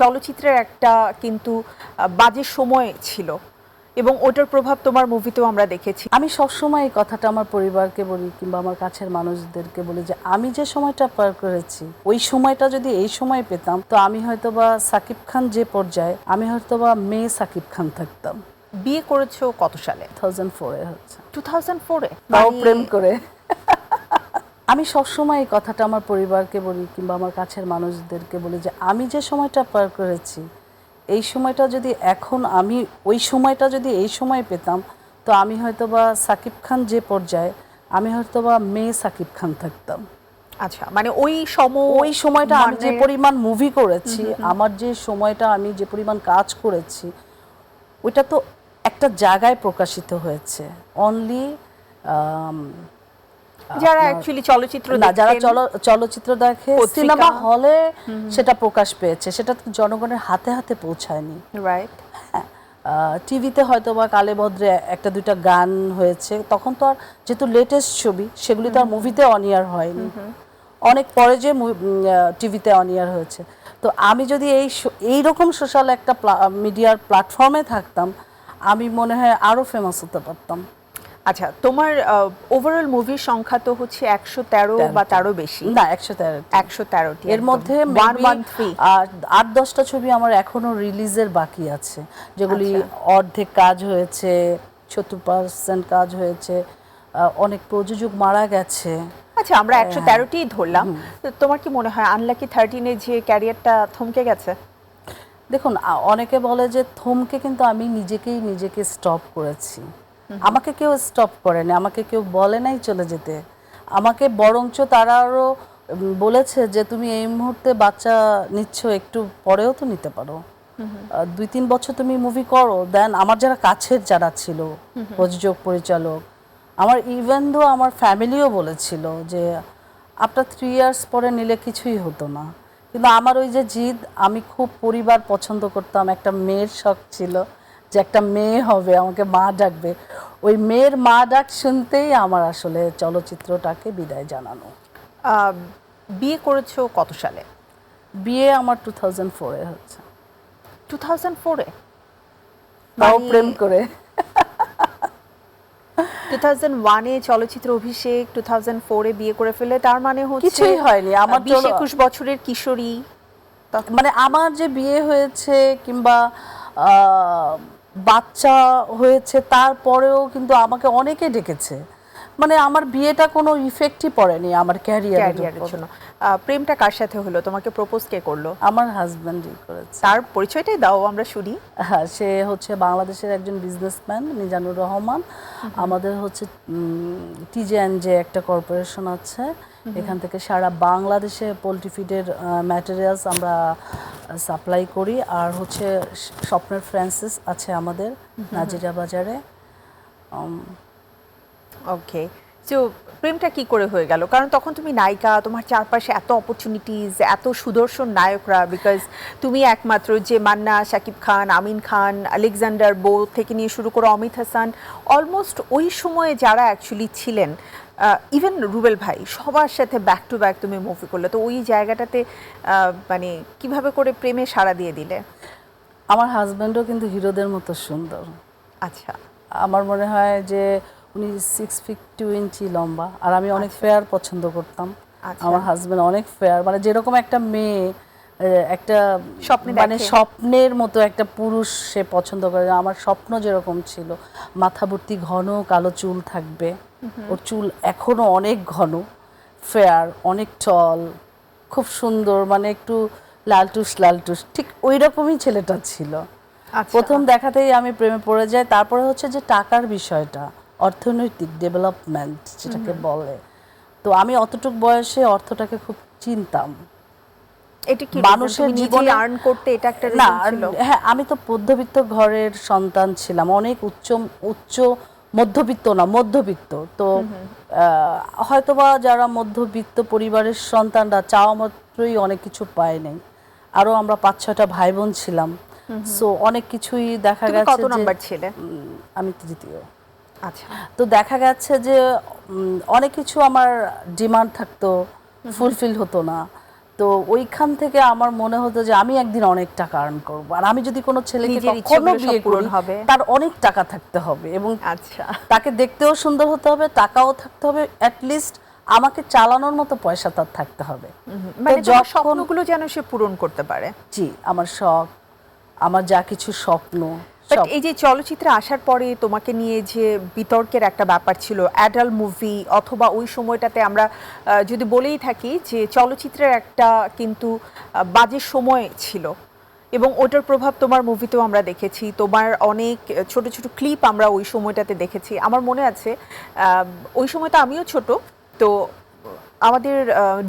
চলচ্চিত্রের একটা কিন্তু বাজে সময় ছিল এবং ওটার প্রভাব তোমার মুভিতেও আমরা দেখেছি। আমি সবসময় এই কথাটা আমার পরিবারকে বলি কিংবা আমার কাছের মানুষদেরকে বলি যে আমি যে সময়টা পার করেছি ওই সময়টা যদি এই সময় পেতাম তো আমি হয়তোবা সাকিব খান যে পর্যায়ে আমি হয়তোবা মেয়ে সাকিব খান থাকতাম। বিয়ে করেছো কত সালে? 2004-এ হচ্ছে। 2004-এ? তাও প্রেম করে। আমি সবসময় এই কথাটা আমার পরিবারকে বলি কিংবা আমার কাছের মানুষদেরকে বলি যে আমি যে সময়টা পার করেছি এই সময়টা যদি এখন আমি ওই সময়টা যদি এই সময় পেতাম তো আমি হয়তোবা সাকিব খান যে পর্যায়ে আমি হয়তোবা মেয়ে সাকিব খান থাকতাম। আচ্ছা, মানে ওই সময়টা আমি যে পরিমাণ মুভি করেছি, আমার যে সময়টা আমি যে পরিমাণ কাজ করেছি ওইটা তো একটা জায়গায় প্রকাশিত হয়েছে। অনলি যারা অ্যাকচুয়ালি চলচ্চিত্র না, যারা চলচ্চিত্র দেখে সিনেমা হলে সেটা প্রকাশ পেয়েছে, সেটা তো জনগণের হাতে হাতে পৌঁছায়নি। রাইট। হ্যাঁ, টিভিতে হয়তো বা কালে ভদ্রে একটা দুইটা গান হয়েছে, তখন তো আর যেহেতু লেটেস্ট ছবি সেগুলি তো আর মুভিতে অনিয়ার হয়নি, অনেক পরে যে টিভিতে অনিয়ার হয়েছে। তো আমি যদি এইরকম সোশ্যাল একটা মিডিয়ার প্ল্যাটফর্মে থাকতাম আমি মনে হয় আরও ফেমাস হতে পারতাম। আচ্ছা, তোমার ওভারঅল মুভির সংখ্যা তো হচ্ছে 113 বা তারও বেশি। না, 113টি। এর মধ্যে 8-10টা ছবি আমার এখনো রিলিজের বাকি আছে, যেগুলি অর্ধেক কাজ হয়েছে, 70% কাজ হয়েছে, অনেক প্রযোজক মারা গেছে। আচ্ছা, আমরা 113টিই ধরলাম। তোমার কি মনে হয় আনলাকি 13-এ যে ক্যারিয়ারটা থমকে গেছে? দেখুন, অনেকে বলে যে থমকে, কিন্তু আমি নিজেকে স্টপ করেছি। আমাকে কেউ স্টপ করেনি, আমাকে কেউ বলে নাই চলে যেতে। আমাকে বরঞ্চ তারা আরও বলেছে যে তুমি এই মুহূর্তে বাচ্চা নিচ্ছ, একটু পরেও তো নিতে পারো, 2-3 বছর তুমি মুভি করো। দেন আমার যারা কাছের যারা ছিল, প্রযোজক পরিচালক, আমার ইভেন দো আমার ফ্যামিলিও বলেছিল যে আফটার 3 ইয়ার্স পরে নিলে কিছুই হতো না। কিন্তু আমার ওই যে জিদ, আমি খুব পরিবার পছন্দ করতাম, একটা মেয়ের শখ ছিল যে একটা মেয়ে হবে, আমাকে মা ডাকবে। ওই মেয়ের মা ডাক শুনতেই আমার আসলে চলচ্চিত্রটাকে বিদায় জানানো। বিয়ে করেছো কত সালে? বিয়ে আমার 2004-এ হচ্ছে। 2004-এ? তাও প্রেম করে। 2001-এ চলচ্চিত্র অভিষেক, 2004-এ বিয়ে করে ফেলে, তার মানে হচ্ছে কিছুই হয়নি। আমার 20-21 বছরের কিশোরী। মানে আমার যে বিয়ে হয়েছে কিংবা বাচ্চা হয়েছে তারপরেও কিন্তু আমাকে অনেকে ডেকেছে, মানে আমার বিয়েটা কোনো ইফেক্টই পড়েনি আমার ক্যারিয়ারের জন্য। প্রেমটা কার সাথে হলো? তোমাকে প্রপোজ কে করলো? আমার হাজব্যান্ডই করেছে। তার পরিচয়টাই দাও, আমরা শুনি। হ্যাঁ, সে হচ্ছে বাংলাদেশের একজন বিজনেসম্যান, মিজানুর রহমান। আমাদের হচ্ছে TJNJ একটা কর্পোরেশন আছে, এখান থেকে সারা বাংলাদেশে পোলট্রি ফিডের ম্যাটেরিয়ালস আমরা সাপ্লাই করি। আর হচ্ছে স্বপ্নের ফ্রান্সিস আছে আমাদের নাজিরা বাজারে। ওকে, সো প্রেমটা কি করে হয়ে গেল? কারণ তখন তুমি নায়িকা, তোমার চারপাশে এত অপরচুনিটিস, এত সুদর্শন নায়করা, বিকজ তুমি একমাত্র যে মান্না, শাকিব খান, আমিন খান, আলেকজান্ডার বো থেকে নিয়ে শুরু করে অমিত হাসান, অলমোস্ট ওই সময়ে যারা অ্যাকচুয়ালি ছিলেন, ইভেন রুবেল ভাই, সবার সাথে ব্যাক টু ব্যাক তুমি মুভি করলে। তো ওই জায়গাটাতে মানে কিভাবে করে প্রেমে সাড়া দিয়ে দিলে? আমার হাজব্যান্ডও কিন্তু হিরোদের মতো সুন্দর। আচ্ছা, আমার মনে হয় যে উনি 6 ফিট 2 ইঞ্চি লম্বা, আর আমি অনেক ফেয়ার পছন্দ করতাম। আমার হাজব্যান্ড অনেক ফেয়ার, মানে যেরকম একটা মেয়ে একটা মানে স্বপ্নের মতো একটা পুরুষ সে পছন্দ করে, আমার স্বপ্ন যেরকম ছিল, মাথা ভর্তি ঘন কালো চুল থাকবে, ওর চুল এখনো অনেক ঘন, ফেয়ার, অনেক টল, খুব সুন্দর, মানে একটু লালটুস ঠিক ওই রকমই ছেলেটা ছিল। প্রথম দেখাতেই আমি প্রেমে পড়ে যাই। তারপরে হচ্ছে যে টাকার বিষয়টা, অর্থনৈতিক ডেভেলপমেন্ট যেটাকে বলে, তো আমি অতটুক বয়সে অর্থটাকে খুব চিনতাম। এটা কি মানুষের জীবনে আর্ন করতে এটা একটা রিজন ছিল? হ্যাঁ, আমি তো মধ্যবিত্ত ঘরের সন্তান ছিলাম, অনেক উচ্চ মধ্যবিত্ত না, মধ্যবিত্ত। তো হয়তোবা যারা মধ্যবিত্ত পরিবারের সন্তানরা চাওয়া মাত্রই অনেক কিছু পায় নাই। আরও আমরা 5-6টা ভাই বোন ছিলাম, সো অনেক কিছুই দেখা গেছে। কত নাম্বার ছিলে? আমি তৃতীয়। আচ্ছা, তো দেখা গেছে যে অনেক কিছু আমার ডিমান্ড থাকতো, ফুলফিল হতো না। তো ওইখান থেকে আমার মনে হতো যে আমি একদিন অনেক টাকা আর্ন করব, আর আমি যদি কোনো ছেলেকে নিজের কখনো ইচ্ছেগুলো সব বিয়ে পূরণ করি হবে। তার অনেক টাকা থাকতে হবে এবং আচ্ছা, তাকে দেখতেও সুন্দর হতে হবে, টাকাও থাকতে হবে, অ্যাটলিস্ট আমাকে চালানোর মতো পয়সা তার থাকতে হবে। মানে তো তোমার স্বপ্নগুলো যেন সে পূরণ করতে পারে। জি, আমার শখ, আমার যা কিছু স্বপ্ন বাট সব। এই যে চলচ্চিত্রে আসার পরে তোমাকে নিয়ে যে বিতর্কের একটা ব্যাপার ছিল, অ্যাডাল্ট মুভি অথবা ওই সময়টাতে আমরা যদি বলেই থাকি যে চলচ্চিত্রের একটা কিন্তু বাজে সময় ছিল এবং ওটার প্রভাব তোমার মুভিতেও আমরা দেখেছি, তোমার অনেক ছোট ছোট ক্লিপ আমরা ওই সময়টাতে দেখেছি। আমার মনে আছে ওই সময়টা আমিও ছোট, তো আমাদের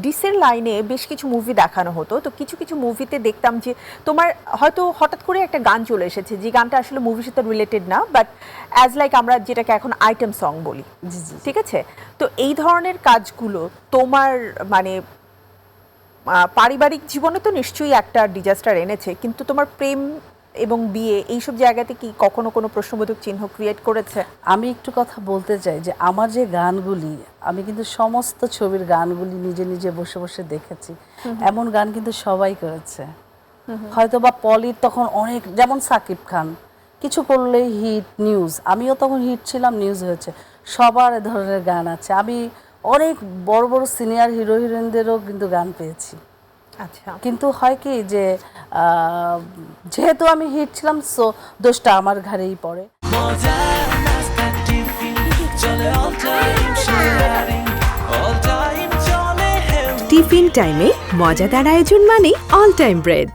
ডিসের লাইনে বেশ কিছু মুভি দেখানো হতো, তো কিছু কিছু মুভিতে দেখতাম যে তোমার হয়তো হঠাৎ করে একটা গান চলে এসেছে যে গানটা আসলে মুভির সাথে রিলেটেড না, বাট অ্যাজ লাইক আমরা যেটাকে এখন আইটেম সং বলি, জি জি। ঠিক আছে? তো এই ধরনের কাজগুলো তোমার মানে পারিবারিক জীবনে তো নিশ্চয়ই একটা ডিজাস্টার এনেছে, কিন্তু তোমার প্রেম এবং বিয়ে এইসব জায়গাতে কি কখনো কোনো প্রশ্নবোধক চিহ্ন ক্রিয়েট করেছে? আমি একটু কথা বলতে চাই যে আমার যে গানগুলি, আমি কিন্তু সমস্ত ছবির গানগুলি নিজে নিজে বসে বসে দেখেছি। এমন গান কিন্তু সবাই করেছে, হয়তো বা পলির তখন অনেক, যেমন সাকিব খান কিছু করলেই হিট নিউজ, আমিও তখন হিট ছিলাম, নিউজ হয়েছে, সবার এ ধরনের গান আছে। আমি অনেক বড় বড় সিনিয়র হিরো হিরোইনদেরও কিন্তু গান পেয়েছি। আচ্ছা, কিন্তু হয় কি যে যেহেতু আমি হিট ছিলাম, সো দোষটা আমার ঘাড়েই পড়ে। টিফিন টাইমে মজাদার আয়োজন মানে অল টাইম ব্রেড।